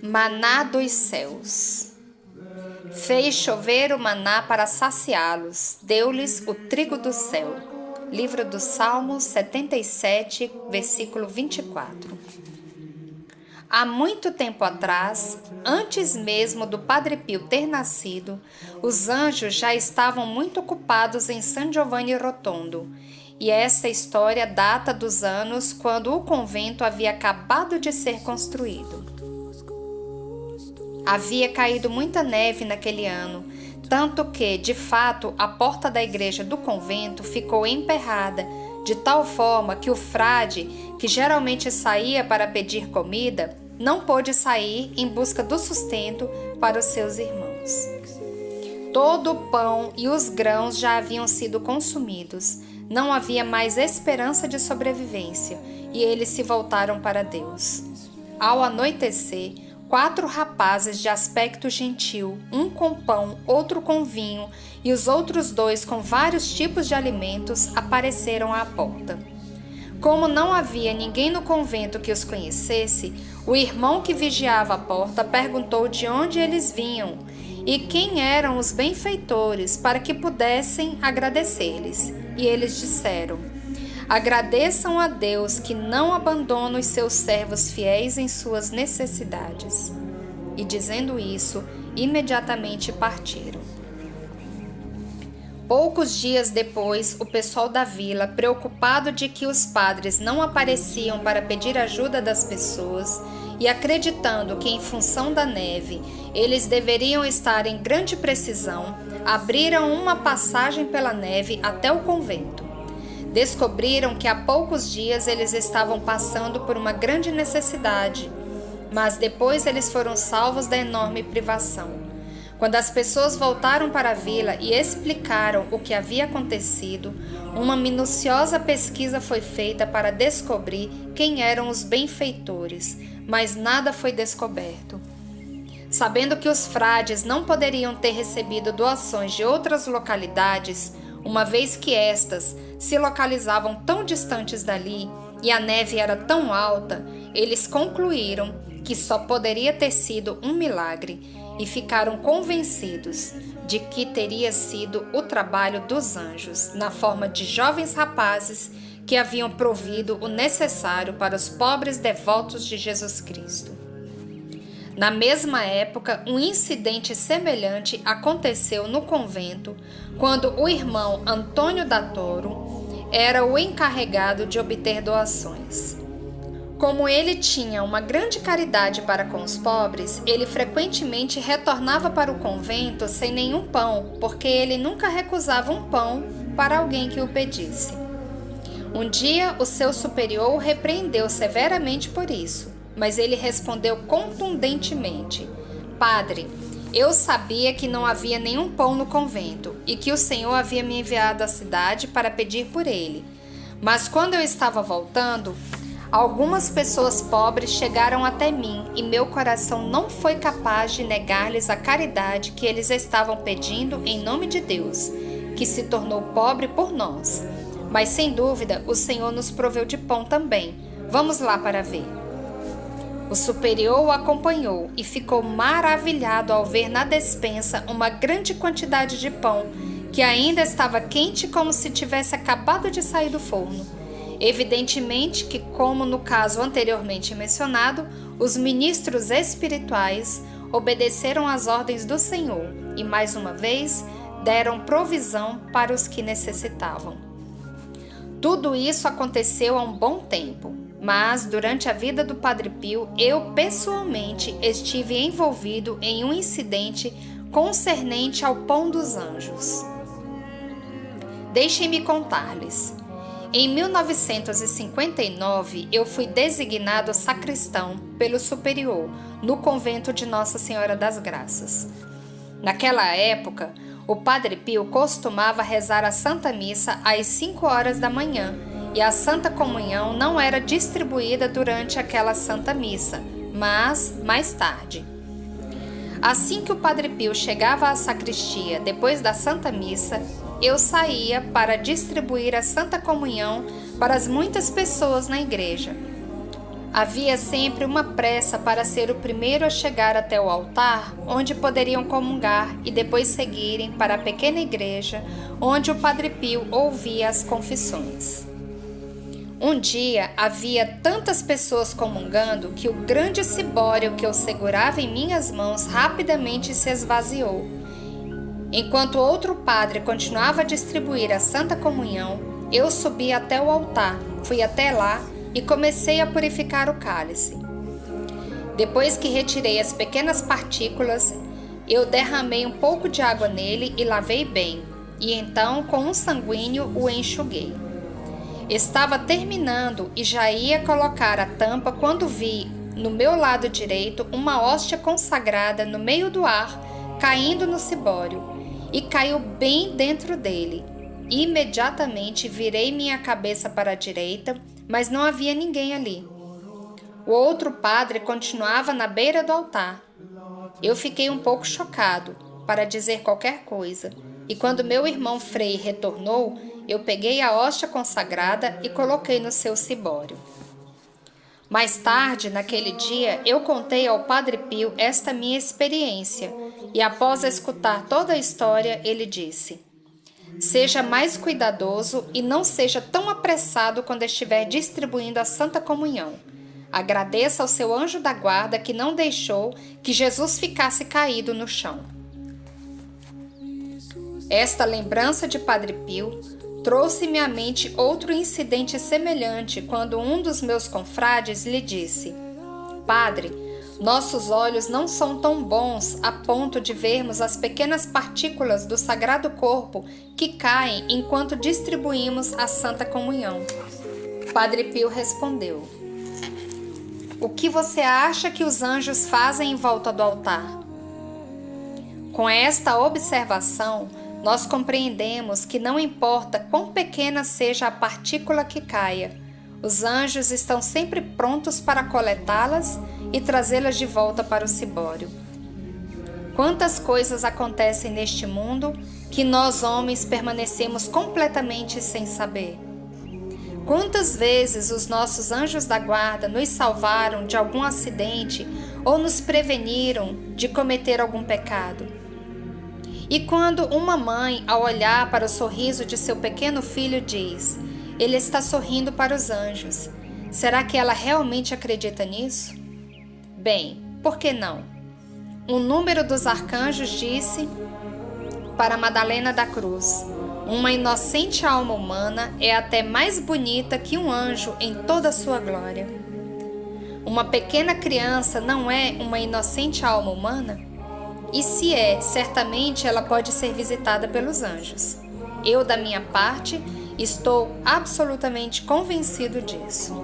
Maná dos céus. Fez chover o maná para saciá-los, deu-lhes o trigo do céu. Livro do Salmo 77, versículo 24. Há muito tempo atrás, antes mesmo do Padre Pio ter nascido, os anjos já estavam muito ocupados em San Giovanni Rotondo, e essa história data dos anos quando o convento havia acabado de ser construído. Havia caído muita neve naquele ano, tanto que, de fato, a porta da igreja do convento ficou emperrada, de tal forma que o frade, que geralmente saía para pedir comida, não pôde sair em busca do sustento para os seus irmãos. Todo o pão e os grãos já haviam sido consumidos, não havia mais esperança de sobrevivência, e eles se voltaram para Deus. Ao anoitecer, 4 rapazes de aspecto gentil, um com pão, outro com vinho e os outros 2 com vários tipos de alimentos, apareceram à porta. Como não havia ninguém no convento que os conhecesse, o irmão que vigiava a porta perguntou de onde eles vinham e quem eram os benfeitores para que pudessem agradecer-lhes. E eles disseram: agradeçam a Deus que não abandona os seus servos fiéis em suas necessidades. E dizendo isso, imediatamente partiram. Poucos dias depois, o pessoal da vila, preocupado de que os padres não apareciam para pedir ajuda das pessoas e acreditando que, em função da neve, eles deveriam estar em grande precisão, abriram uma passagem pela neve até o convento. Descobriram que há poucos dias eles estavam passando por uma grande necessidade, mas depois eles foram salvos da enorme privação. Quando as pessoas voltaram para a vila e explicaram o que havia acontecido, uma minuciosa pesquisa foi feita para descobrir quem eram os benfeitores, mas nada foi descoberto. Sabendo que os frades não poderiam ter recebido doações de outras localidades, uma vez que estas se localizavam tão distantes dali e a neve era tão alta, eles concluíram que só poderia ter sido um milagre e ficaram convencidos de que teria sido o trabalho dos anjos, na forma de jovens rapazes que haviam provido o necessário para os pobres devotos de Jesus Cristo. Na mesma época, um incidente semelhante aconteceu no convento, quando o irmão Antônio da Toro era o encarregado de obter doações. Como ele tinha uma grande caridade para com os pobres, ele frequentemente retornava para o convento sem nenhum pão, porque ele nunca recusava um pão para alguém que o pedisse. Um dia, o seu superior o repreendeu severamente por isso, mas ele respondeu contundentemente: Padre, eu sabia que não havia nenhum pão no convento e que o Senhor havia me enviado à cidade para pedir por ele. Mas quando eu estava voltando, algumas pessoas pobres chegaram até mim e meu coração não foi capaz de negar-lhes a caridade que eles estavam pedindo em nome de Deus, que se tornou pobre por nós. Mas sem dúvida o Senhor nos proveu de pão também. Vamos lá para ver. O superior o acompanhou e ficou maravilhado ao ver na despensa uma grande quantidade de pão, que ainda estava quente como se tivesse acabado de sair do forno. Evidentemente que, como no caso anteriormente mencionado, os ministros espirituais obedeceram às ordens do Senhor e, mais uma vez, deram provisão para os que necessitavam. Tudo isso aconteceu há um bom tempo, mas durante a vida do Padre Pio, eu pessoalmente estive envolvido em um incidente concernente ao pão dos anjos. Deixem-me contar-lhes. Em 1959, eu fui designado sacristão pelo superior no convento de Nossa Senhora das Graças. Naquela época, o Padre Pio costumava rezar a Santa Missa às 5 horas da manhã e a Santa Comunhão não era distribuída durante aquela Santa Missa, mas mais tarde. Assim que o Padre Pio chegava à sacristia depois da Santa Missa, eu saía para distribuir a Santa Comunhão para as muitas pessoas na igreja. Havia sempre uma pressa para ser o primeiro a chegar até o altar, onde poderiam comungar e depois seguirem para a pequena igreja, onde o Padre Pio ouvia as confissões. Um dia havia tantas pessoas comungando que o grande cibório que eu segurava em minhas mãos rapidamente se esvaziou. Enquanto outro padre continuava a distribuir a Santa Comunhão, eu subi até o altar, fui até lá e comecei a purificar o cálice. Depois que retirei as pequenas partículas, eu derramei um pouco de água nele e lavei bem, e então com um sanguíneo o enxuguei. Estava terminando e já ia colocar a tampa quando vi, no meu lado direito, uma hóstia consagrada no meio do ar, caindo no cibório, e caiu bem dentro dele. Imediatamente virei minha cabeça para a direita, mas não havia ninguém ali. O outro padre continuava na beira do altar. Eu fiquei um pouco chocado, para dizer qualquer coisa, e quando meu irmão Frei retornou, eu peguei a hóstia consagrada e coloquei no seu cibório. Mais tarde, naquele dia, eu contei ao Padre Pio esta minha experiência, e após escutar toda a história, ele disse: seja mais cuidadoso e não seja tão apressado quando estiver distribuindo a Santa Comunhão. Agradeça ao seu anjo da guarda que não deixou que Jesus ficasse caído no chão. Esta lembrança de Padre Pio trouxe-me à mente outro incidente semelhante quando um dos meus confrades lhe disse: Padre, nossos olhos não são tão bons a ponto de vermos as pequenas partículas do Sagrado Corpo que caem enquanto distribuímos a Santa Comunhão. Padre Pio respondeu: o que você acha que os anjos fazem em volta do altar? Com esta observação, nós compreendemos que não importa quão pequena seja a partícula que caia, os anjos estão sempre prontos para coletá-las e trazê-las de volta para o cibório. Quantas coisas acontecem neste mundo que nós homens permanecemos completamente sem saber? Quantas vezes os nossos anjos da guarda nos salvaram de algum acidente ou nos preveniram de cometer algum pecado? E quando uma mãe, ao olhar para o sorriso de seu pequeno filho, diz: ele está sorrindo para os anjos, será que ela realmente acredita nisso? Bem, por que não? Um número dos arcanjos disse para Madalena da Cruz: uma inocente alma humana é até mais bonita que um anjo em toda a sua glória. Uma pequena criança não é uma inocente alma humana? E se é, certamente ela pode ser visitada pelos anjos. Eu, da minha parte, estou absolutamente convencido disso.